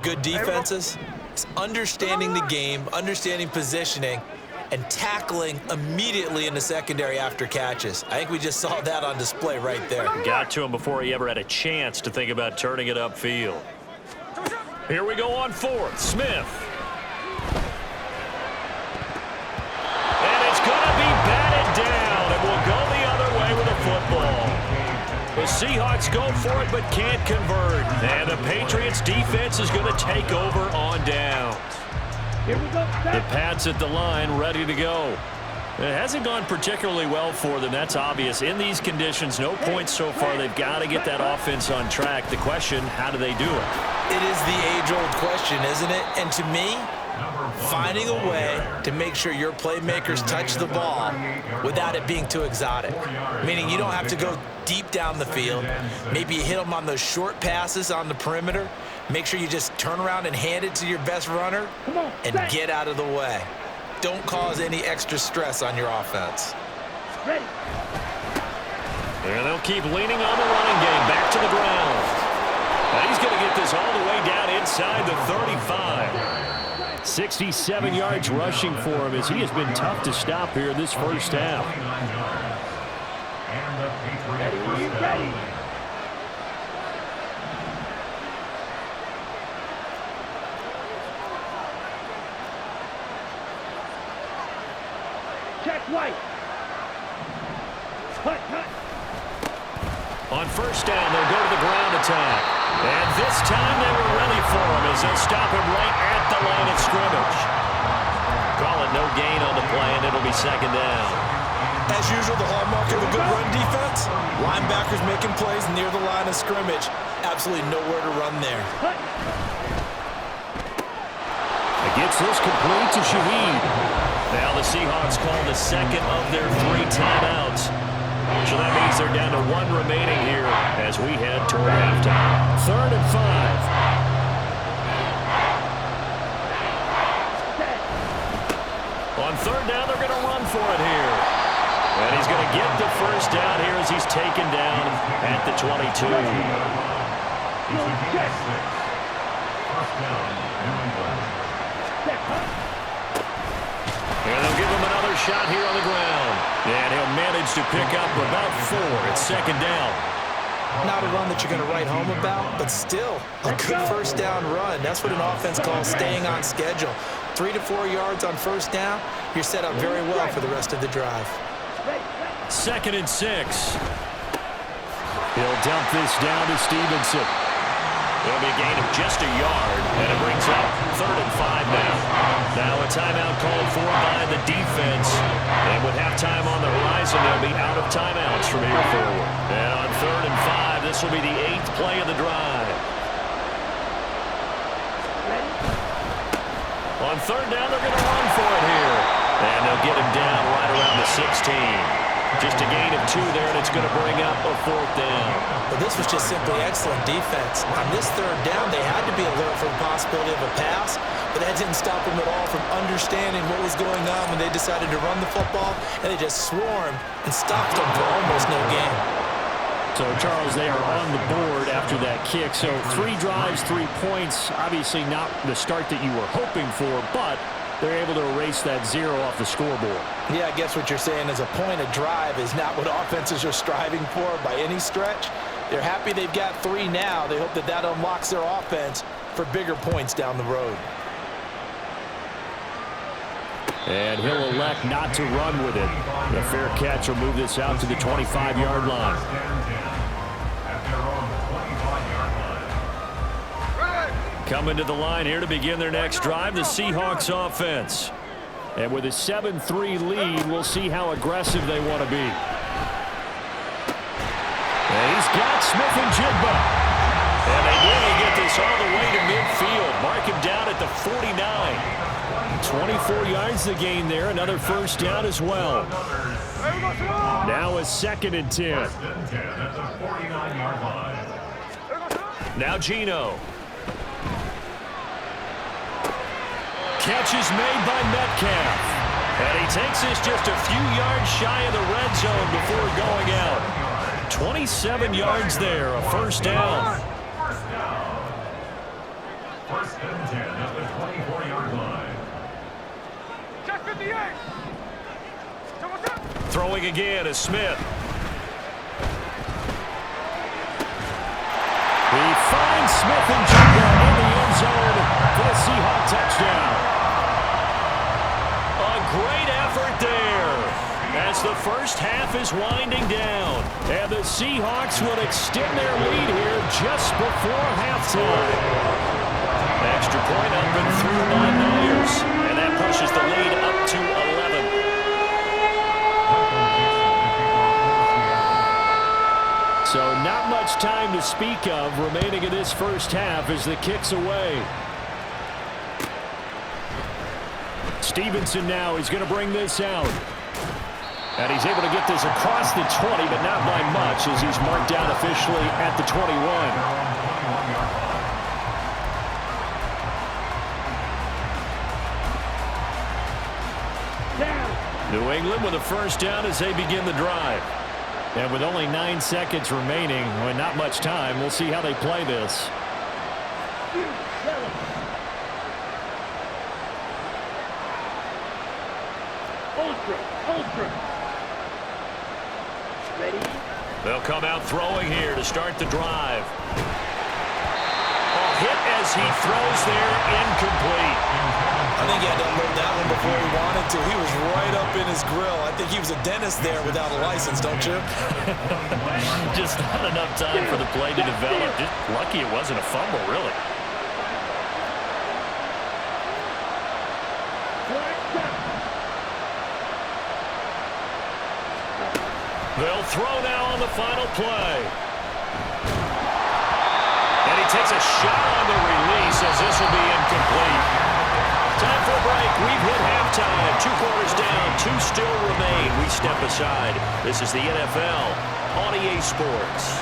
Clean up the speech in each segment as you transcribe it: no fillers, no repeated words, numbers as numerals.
Good defenses, it's understanding the game, understanding positioning, and tackling immediately in the secondary after catches. I think we just saw that on display right there. Got to him before he ever had a chance to think about turning it upfield. Here we go on fourth. Smith. And it's going to be batted down, and we'll go the other way with a football. The Seahawks go for it but can't convert. And the Patriots defense is going to take over on downs. Here we go. The Pats at the line, ready to go. It hasn't gone particularly well for them. That's obvious. In these conditions, no points so far. They've got to get that offense on track. The question, how do they do it? It is the age-old question, isn't it? And to me, finding a way to make sure your playmakers touch the ball without it being too exotic. Meaning you don't have to go deep down the field. Maybe you hit them on those short passes on the perimeter. Make sure you just turn around and hand it to your best runner and get out of the way. Don't cause any extra stress on your offense. And they'll keep leaning on the running game. Back to the ground. And he's going to get this all the way down inside the 35. 67 yards rushing for him as he has been tough to stop here in this first half. Ready. Check White. Cut. On first down, they'll go to the ground attack. And this time they were ready for him as they'll stop him right at the line of scrimmage. Call it no gain on the play, and it'll be second down. As usual, the hallmark of a good run defense, linebackers making plays near the line of scrimmage. Absolutely nowhere to run there. It gets this complete to Shaheed. Now the Seahawks call the second of their 3 timeouts. So that means they're down to 1 remaining here as we head toward halftime. 3rd and 5. On 3rd down, they're going to run for it here. And he's going to get the first down here as he's taken down at the 22. And they'll give him another shot here on the ground. And he'll manage to pick up about 4. It's second down. Not a run that you're going to write home about, but still a good first down run. That's what an offense calls staying on schedule. 3 to 4 yards on first down, you're set up very well for the rest of the drive. 2nd and 6. He'll dump this down to Stevenson. It'll be a gain of just a yard, and it brings up 3rd and 5 now. Now a timeout called for by the defense. And with halftime on the horizon, they'll be out of timeouts from here forward. And on 3rd and 5, this will be the 8th play of the drive. On 3rd down, they're going to run for it here. And they'll get him down right around the 16. Just a gain of 2 there, and it's going to bring up a 4th down. Well, this was just simply excellent defense. On this 3rd down, they had to be alert for the possibility of a pass, but that didn't stop them at all from understanding what was going on when they decided to run the football, and they just swarmed and stopped them for almost no gain. So, Charles, they are on the board after that kick. So 3 drives, 3 points. Obviously not the start that you were hoping for, but they're able to erase that 0 off the scoreboard. Yeah, I guess what you're saying is a point of drive is not what offenses are striving for by any stretch. They're happy they've got 3 now. They hope that that unlocks their offense for bigger points down the road. And he'll elect not to run with it. The fair catch will move this out to the 25-yard line. Coming to the line here to begin their next drive, the Seahawks offense. And with a 7-3 lead, we'll see how aggressive they want to be. And he's got Smith and Jigba. And they nearly get this all the way to midfield. Mark him down at the 49. 24 yards to gain there. Another first down as well. Now a 2nd and 10. Now Geno. Catch is made by Metcalf. And he takes this just a few yards shy of the red zone before going out. 27 yards there, a first down. Throwing again is Smith. He finds Smith and Jigba in the end zone for the Seahawk touchdown. A great effort there as the first half is winding down. And the Seahawks will extend their lead here just before halftime. Extra point up and through by Myers. And that pushes the lead up to 11. So not much time to speak of remaining in this first half as the kick's away. Stevenson now is going to bring this out. And he's able to get this across the 20, but not by much as he's marked down officially at the 21. New England with a first down as they begin the drive. And with only 9 seconds remaining, well, not much time, we'll see how they play this. Ready? They'll come out throwing here to start the drive. Oh, hit as he throws there, incomplete. I think he had to unload that one before he wanted to. He was right up in his grill. I think he was a dentist there without a license, don't you? Just not enough time for the play to develop. Just lucky it wasn't a fumble, really. They'll throw now on the final play. And he takes a shot on the release as this will be incomplete. Time for a break. We've hit halftime. 2 quarters down. 2 still remain. We step aside. This is the NFL on EA Sports.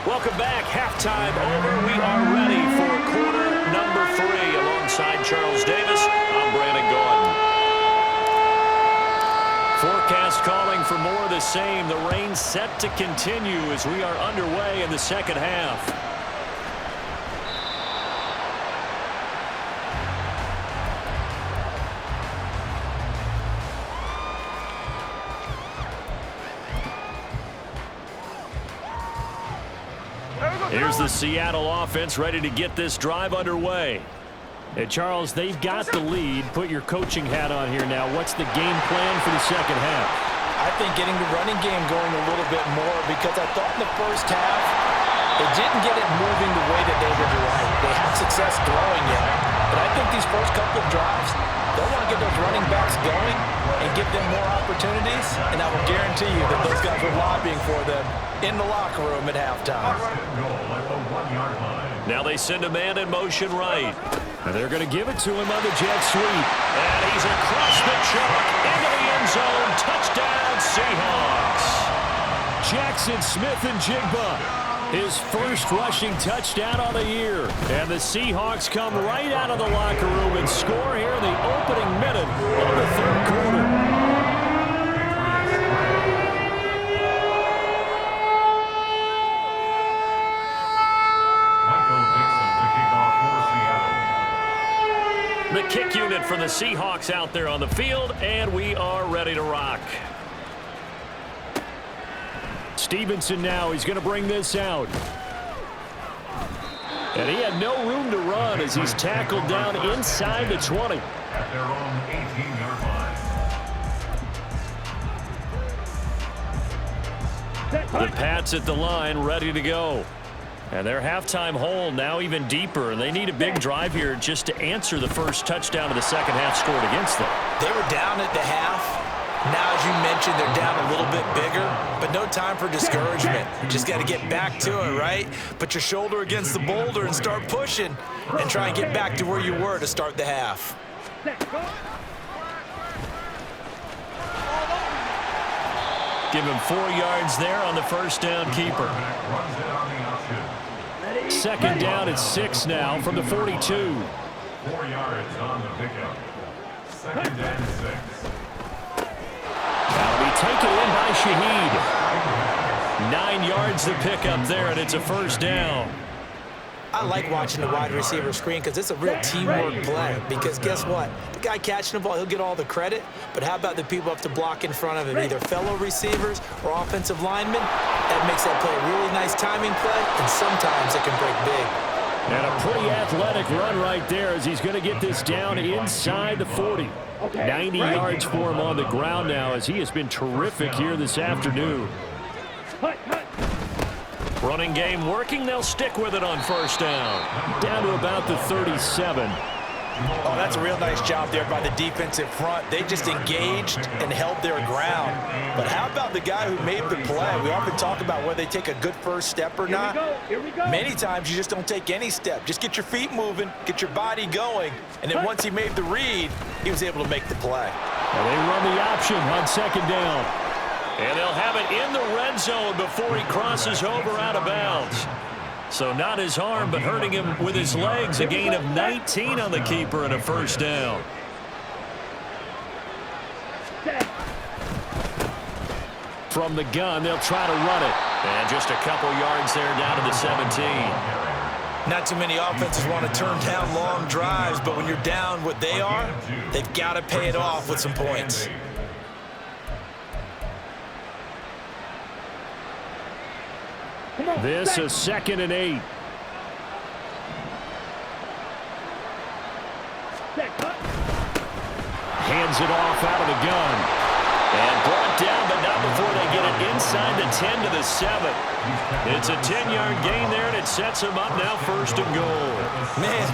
Welcome back. Halftime over. We are ready for quarter number 3. Alongside Charles Davis, I'm Brandon Gordon. Forecast calling for more of the same. The rain set to continue as we are underway in the second half. Here's the Seattle offense ready to get this drive underway. And Charles, they've got the lead. Put your coaching hat on here now. What's the game plan for the second half? I think getting the running game going a little bit more because I thought in the first half they didn't get it moving the way that they would like. They had success throwing it. But I think these first couple of drives, they'll want to get those running backs going and give them more opportunities. And I will guarantee you that those guys were lobbying for them in the locker room at halftime. Now they send a man in motion right. And they're going to give it to him on the jet sweep. And he's across the chalk into the end zone. Touchdown, Seahawks. Jackson Smith-Njigba, his first rushing touchdown on the year. And the Seahawks come right out of the locker room and score here in the opening minute of the third quarter. The kick unit for the Seahawks out there on the field, and we are ready to rock. Stevenson now, he's going to bring this out. And he had no room to run as he's tackled down inside the 20. At their own 18-yard line. The Pats at the line, ready to go. And their halftime hole now even deeper. And they need a big drive here just to answer the first touchdown of the second half scored against them. They were down at the half. Now, as you mentioned, they're down a little bit bigger, but no time for discouragement. You just got to get back to it, right? Put your shoulder against the boulder and start pushing and try and get back to where you were to start the half. Give him 4 yards there on the first down keeper. Second down at 6 now from the 42. 4 yards on the pickup. Second and 6. That'll be taken in by Shaheed. 9 yards to pick up there, and it's a first down. I like watching the wide receiver screen because it's a real teamwork play. Because guess what? The guy catching the ball, he'll get all the credit. But how about the people up to block in front of him, either fellow receivers or offensive linemen? That makes that play a really nice timing play, and sometimes it can break big. And a pretty athletic run right there as he's going to get this down inside the 40. 90 yards for him on the ground now as he has been terrific here this afternoon. Running game working. They'll stick with it on first down. Down to about the 37. Oh, that's a real nice job there by the defensive front. They just engaged and held their ground. But how about the guy who made the play? We often talk about whether they take a good first step or not. Here we go. Many times you just don't take any step. Just get your feet moving, get your body going. And then once he made the read, he was able to make the play. And they run the option on second down. And they'll have it in the red zone before he crosses over out of bounds. So not his arm, but hurting him with his legs. A gain of 19 on the keeper and a first down. From the gun, they'll try to run it. And just a couple yards there down to the 17. Not too many offenses want to turn down long drives, but when you're down what they are, they've got to pay it off with some points. This is 2nd and 8. Hands it off out of the gun. And brought down, but not before they get it inside the 10 to the 7. It's a 10-yard gain there, and it sets them up now 1st and goal. Man,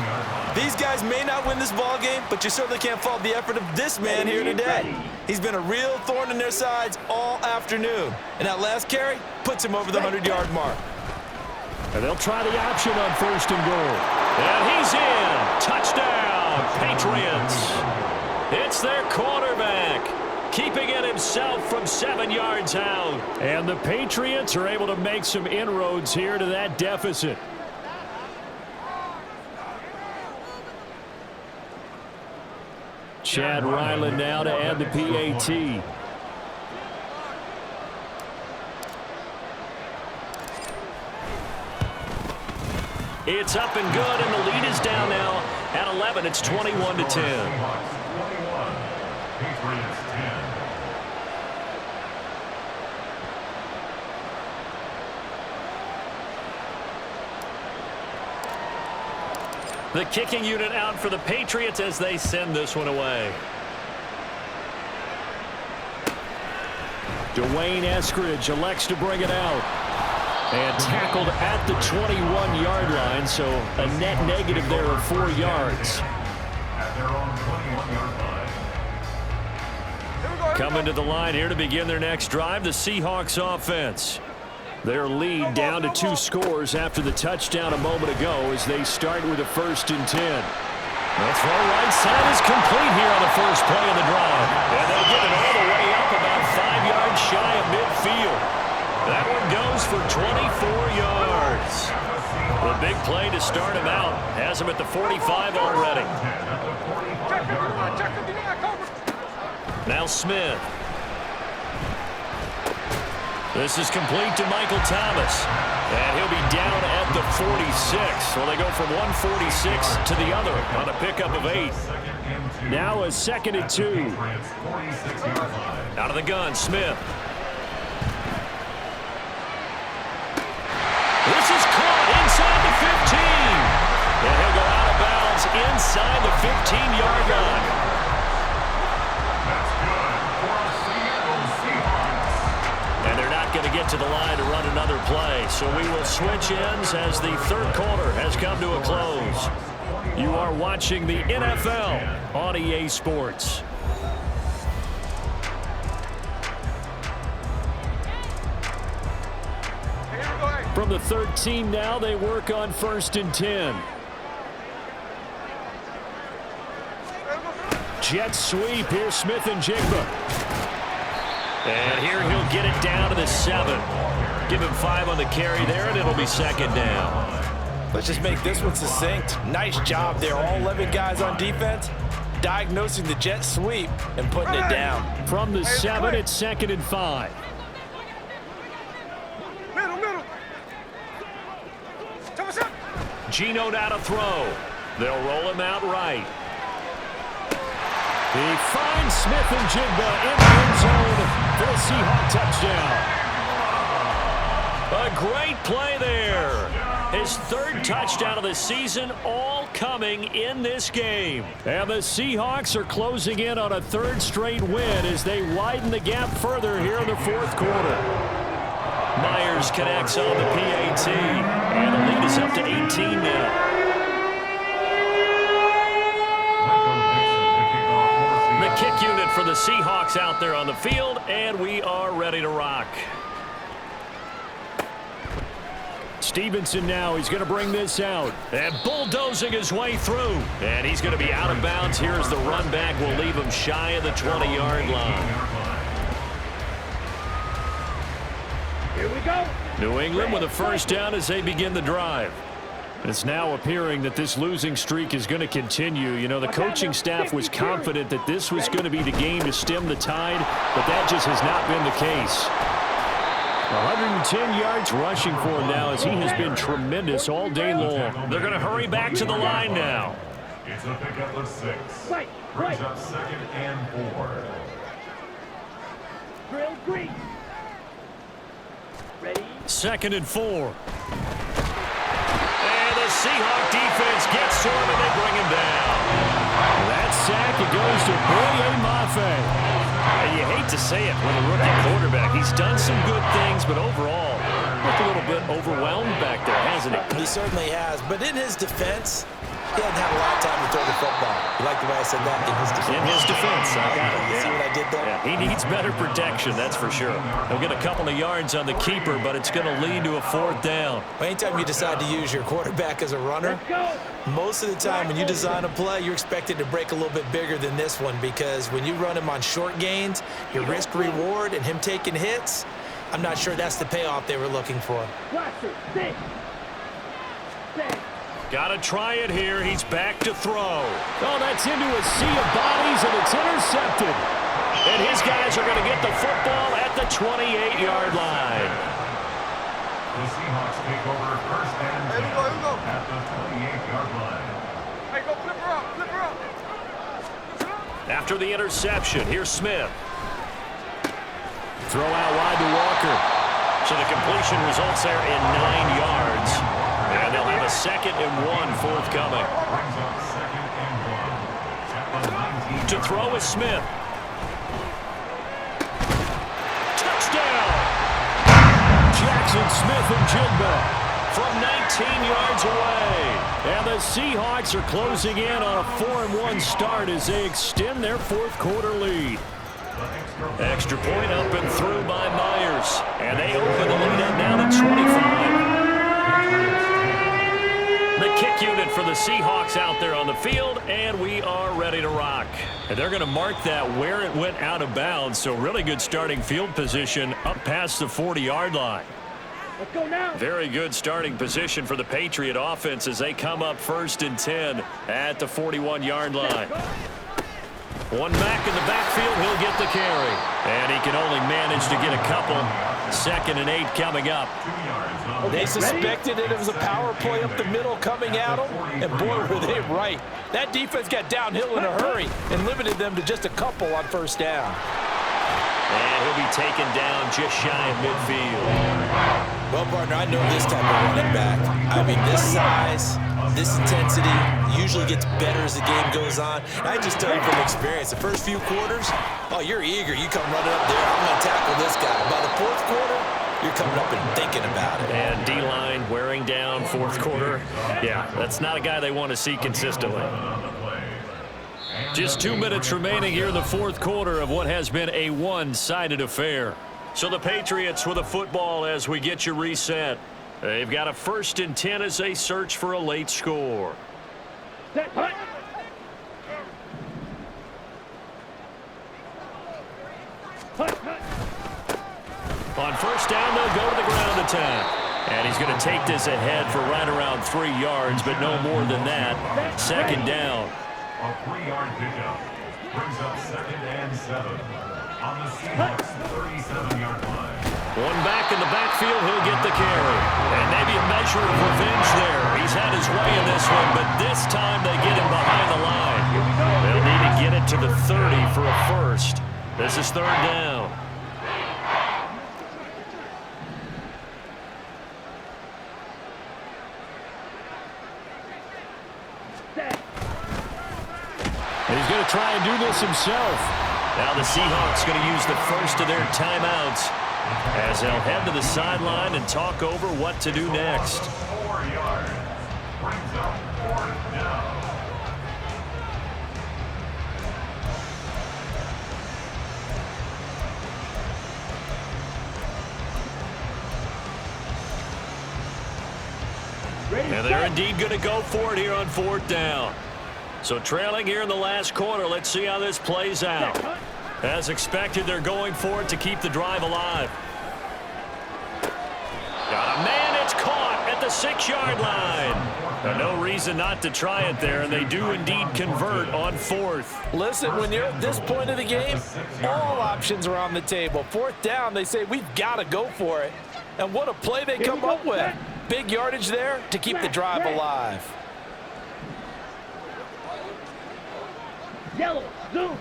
these guys may not win this ball game, but you certainly can't fault the effort of this man here today. He's been a real thorn in their sides all afternoon. And that last carry puts him over the 100-yard mark. And they'll try the option on 1st and goal. And he's in. Touchdown, Patriots. It's their quarterback, keeping it himself from 7 yards out. And the Patriots are able to make some inroads here to that deficit. Chad Ryland now to add the PAT. It's up and good, and the lead is down now at 11. It's 21-10. The kicking unit out for the Patriots as they send this one away. Dwayne Eskridge elects to bring it out. And tackled at the 21-yard line, so a net negative there of 4 yards. Coming to the line here to begin their next drive, the Seahawks offense. Their lead down to 2 scores after the touchdown a moment ago as they start with a 1st and 10. The throw right side is complete here on the first play of the drive. And they'll get it all the way up about 5 yards shy of midfield. That one goes for 24 yards. The big play to start him out has him at the 45 already. Now Smith. This is complete to Michael Thomas. And he'll be down at the 46. Well, they go from 146 to the other on a pickup of 8. Now a 2nd and 2. Out of the gun, Smith. This is caught inside the 15. And he'll go out of bounds inside the 15-yard line. And they're not going to get to the line to run another play. So we will switch ends as the 3rd quarter has come to a close. You are watching the NFL on EA Sports. From the 13 now, they work on 1st and 10. Jet sweep here, Smith and Jigba. And here he'll get it down to the 7. Give him 5 on the carry there, and it'll be 2nd down. Let's just make this one succinct. Nice job there. All 11 guys on defense diagnosing the jet sweep and putting it down. From the 7, it's 2nd and 5. Middle. Geno now to throw. They'll roll him out right. He finds Smith and Jigba in the end zone for the Seahawk touchdown. A great play there. His 3rd touchdown of the season, all coming in this game. And the Seahawks are closing in on a 3rd straight win as they widen the gap further here in the 4th quarter. Myers connects on the PAT, and the lead is up to 18 now. The kick unit for the Seahawks out there on the field, and we are ready to rock. Stevenson now, he's going to bring this out. And bulldozing his way through. And he's going to be out of bounds. Here's the run back. We'll leave him shy of the 20-yard line. Here we go. New England with a first down as they begin the drive. It's now appearing that this losing streak is going to continue. You know, the coaching staff was confident that this was going to be the game to stem the tide, but that just has not been the case. 110 yards rushing for him now as he has been tremendous all day long. They're going to hurry back to the line now. It's a pickup of 6. Right. Brings up 2nd and 4. Drill green. Ready? 2nd and 4. And the Seahawk defense gets to him and they bring him down. That sack, it goes to Boye Mafe. And you hate to say it with a rookie quarterback. He's done some good things, but overall, looked a little bit overwhelmed back there, hasn't he? He certainly has. But in his defense, he hasn't had a lot of time to throw the football. You like the way I said that? In his defense. In his defense. I got it. You see what I did there? Yeah, he needs better protection, that's for sure. He'll get a couple of yards on the keeper, but it's going to lead to a 4th down. Well, anytime you decide to use your quarterback as a runner, most of the time when you design a play, you're expected to break a little bit bigger than this one because when you run him on short gains, your risk-reward and him taking hits, I'm not sure that's the payoff they were looking for. Got to try it here. He's back to throw. Oh, that's into a sea of bodies, and it's intercepted. And his guys are going to get the football at the 28-yard line. The Seahawks take over 1st and 10 at the 28-yard line. Hey, go flip her up. After the interception, here's Smith. Throw out wide to Walker. So the completion results there in 9 yards. And they'll have a 2nd and 1 forthcoming. Brings up 2nd and 1 at the 19. To throw is Smith. Touchdown! Jackson Smith and Jigba from 19 yards away. And the Seahawks are closing in on a 4-1 start as they extend their 4th quarter lead. Extra point up and through by Myers. And they open the lead up now to 25. The kick unit for the Seahawks out there on the field, and we are ready to rock. And they're going to mark that where it went out of bounds, so really good starting field position up past the 40-yard line. Let's go now. Very good starting position for the Patriot offense as they come up 1st and 10 at the 41-yard line. One back in the backfield, he'll get the carry. And he can only manage to get a couple. 2nd and 8 coming up. They suspected that it was a power play up the middle coming at them, and boy, were they right. That defense got downhill in a hurry and limited them to just a couple on 1st down. And he'll be taken down just shy of midfield. Well, partner, I know this type of running back. I mean, this size, this intensity usually gets better as the game goes on. And I just tell you from experience, the first few quarters, oh, you're eager. You come running up there, I'm going to tackle this guy. By the 4th quarter, you're coming up and thinking about it. And D-line wearing down 4th quarter. Yeah, that's not a guy they want to see consistently. Just 2 minutes remaining here in the 4th quarter of what has been a one-sided affair. So the Patriots with a football as we get you reset. They've got a 1st and 10 as they search for a late score. Set, hut. On 1st down, they'll go to the ground attack. And he's going to take this ahead for right around 3 yards, but no more than that. 2nd down. A 3-yard pickup. Brings up 2nd and 7 on the Seahawks 37-yard line. One back in the backfield, he'll get the carry. And maybe a measure of revenge there. He's had his way in this one, but this time they get him behind the line. They'll need to get it to the 30 for a first. This is 3rd down. He's going to try and do this himself. Now the Seahawks going to use the first of their timeouts as they'll head to the sideline and talk over what to do next. 4 yards. Brings up 4th down. And they're indeed going to go for it here on 4th down. So trailing here in the last quarter, let's see how this plays out. As expected, they're going for it to keep the drive alive. Got a man, it's caught at the 6-yard line. Now, no reason not to try it there, and they do indeed convert on 4th. Listen, when you're at this point of the game, all options are on the table. 4th down, they say, we've got to go for it. And what a play they come up with. Big yardage there to keep the drive alive. Yellow, zoom.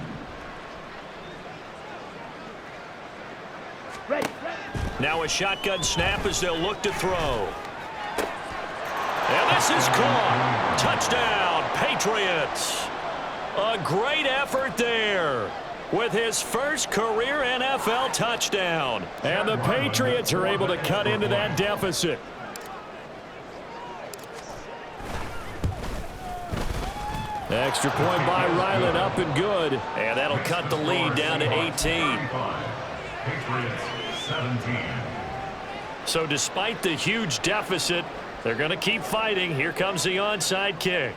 Ready. Now a shotgun snap as they'll look to throw. And this is caught. Touchdown, Patriots. A great effort there with his first career NFL touchdown. And the Patriots are able to cut into that deficit. Extra point by Ryland, up and good. And that'll cut the lead down to 18. Patriots 17. So despite the huge deficit, they're going to keep fighting. Here comes the onside kick.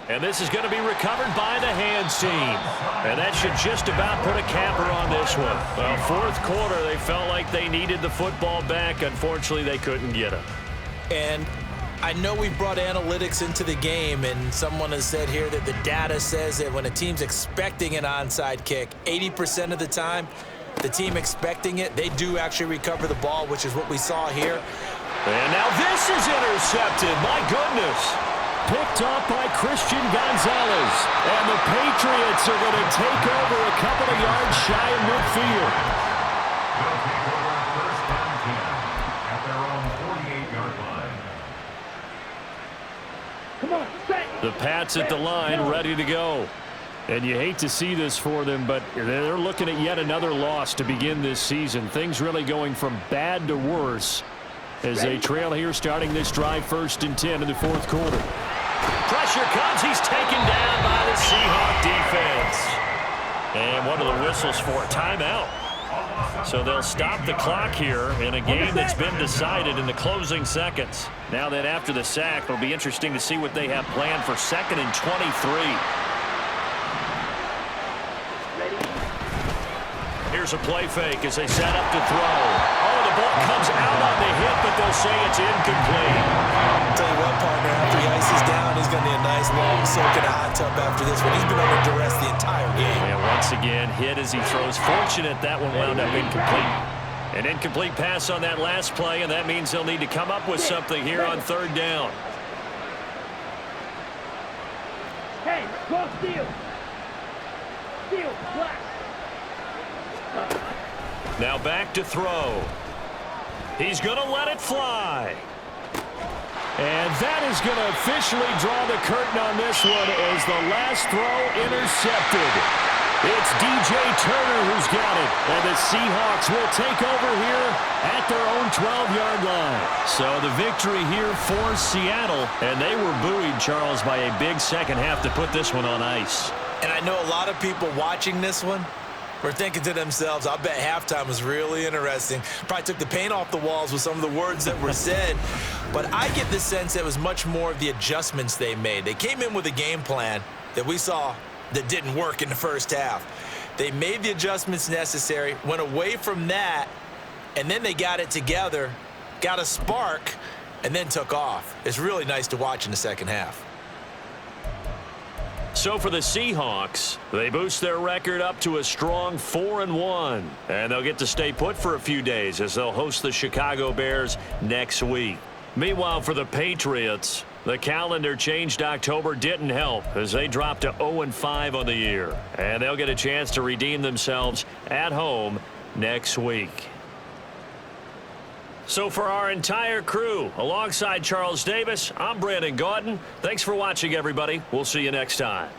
And this is going to be recovered by the hands team. And that should just about put a capper on this one. Well, 4th quarter, they felt like they needed the football back. Unfortunately, they couldn't get it. And I know we brought analytics into the game, and someone has said here that the data says that when a team's expecting an onside kick, 80% of the time, the team expecting it, they do actually recover the ball, which is what we saw here. And now this is intercepted. My goodness. Picked off by Christian Gonzalez. And the Patriots are going to take over a couple of yards shy of midfield. They'll take over 1st and 10 at their own 48-yard line. Come on, set. The Pats at the line, ready to go. And you hate to see this for them, but they're looking at yet another loss to begin this season. Things really going from bad to worse as they trail here starting this drive 1st and 10 in the 4th quarter. Pressure comes. He's taken down by the Seahawk defense. And what are the whistles for? Timeout. So they'll stop the clock here in a game that's been decided in the closing seconds. Now that after the sack, it'll be interesting to see what they have planned for 2nd and 23. Here's a play fake as they set up to throw. Oh, the ball comes out on the hit, but they'll say it's incomplete. I'll tell you what, partner, after he ices down, he's going to need a nice long soak in a hot tub after this one. He's been under duress the entire game. And once again, hit as he throws. Fortunate that one wound up incomplete. An incomplete pass on that last play, and that means they'll need to come up with something here on 3rd down. Hey, cross steal. Steal, black. Now back to throw. He's going to let it fly. And that is going to officially draw the curtain on this one as the last throw intercepted. It's DJ Turner who's got it. And the Seahawks will take over here at their own 12-yard line. So the victory here for Seattle. And they were buoyed, Charles, by a big second half to put this one on ice. And I know a lot of people watching this one were thinking to themselves, I bet halftime was really interesting. Probably took the paint off the walls with some of the words that were said. But I get the sense that it was much more of the adjustments they made. They came in with a game plan that we saw that didn't work in the first half. They made the adjustments necessary, went away from that, and then they got it together, got a spark, and then took off. It's really nice to watch in the second half. So for the Seahawks, they boost their record up to a strong 4-1. And they'll get to stay put for a few days as they'll host the Chicago Bears next week. Meanwhile, for the Patriots, the calendar change to October didn't help as they dropped to 0-5 on the year. And they'll get a chance to redeem themselves at home next week. So for our entire crew, alongside Charles Davis, I'm Brandon Gaudin. Thanks for watching, everybody. We'll see you next time.